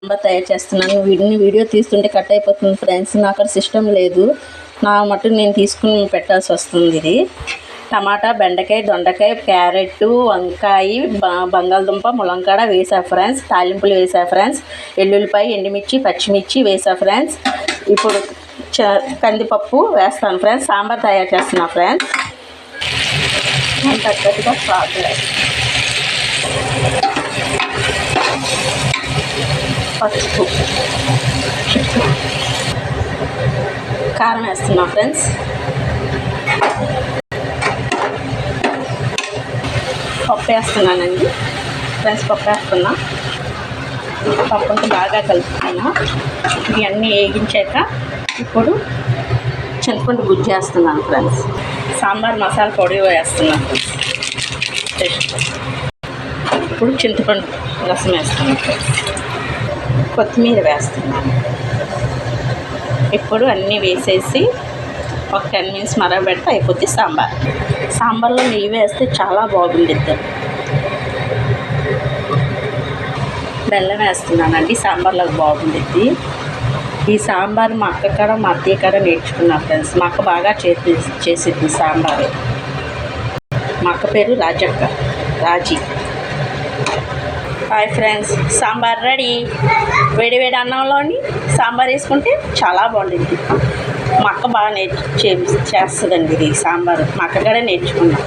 సాంబార్ తయారు చేస్తున్నాను. వీడియో తీస్తుంటే కట్ అయిపోతుంది ఫ్రెండ్స్. నాకు అక్కడ సిస్టమ్ లేదు, నా మటుకు నేను తీసుకుని పెట్టాల్సి వస్తుంది. ఇది టమాటా, బెండకాయ, దొండకాయ, క్యారెట్, వంకాయ, బంగాళదుంప, ములంకాడ వేసా ఫ్రెండ్స్. తాలింపులు వేసా ఫ్రెండ్స్. ఎల్లుల్లిపాయ, ఎండుమిర్చి, పచ్చిమిర్చి వేసా ఫ్రెండ్స్. ఇప్పుడు కందిపప్పు వేస్తాను ఫ్రెండ్స్. సాంబార్ తయారు చేస్తున్నా ఫ్రెండ్స్. తగ్గట్టుగా సాల్ట్ పసుపు, కారం వేస్తున్నా ఫ్రెండ్స్. పప్పు వేస్తున్నానండి ఫ్రెండ్స్. పప్పు వేస్తున్నా. పప్పుతో బాగా కలుపుతున్నా. ఇవన్నీ వేగించాక ఇప్పుడు చింతపండు గుజ్జు వేస్తున్నాను ఫ్రెండ్స్. సాంబార్ మసాలా పొడి వేస్తున్నాను. ఇప్పుడు చింతపండు రసం వేస్తున్నాను ఫ్రెండ్స్. కొత్తిమీర వేస్తున్నాను. ఇప్పుడు అన్నీ వేసేసి ఒక 10 minutes మరగబెడితే అయిపోద్ది సాంబార్. సాంబార్లో నెయ్యి వేస్తే చాలా బాగుండిద్ది. బెల్లం వేస్తున్నానండి, సాంబార్లో బాగుండిద్ది. ఈ సాంబార్ మా అక్క కాడ, మా అత్తయ్య కాడ నేర్చుకున్నా ఫ్రెండ్స్. మా అక్క బాగా చేసిద్ది సాంబారు. మా అక్క పేరు Raji. Hi friends, sambar ready. వేడి అన్నంలోని సాంబార్ వేసుకుంటే చాలా బాగుంటుంది. మా అక్క బాగా చేస్తుందండి ఇది సాంబారు. మా అక్క కూడా నేర్చుకున్నాం.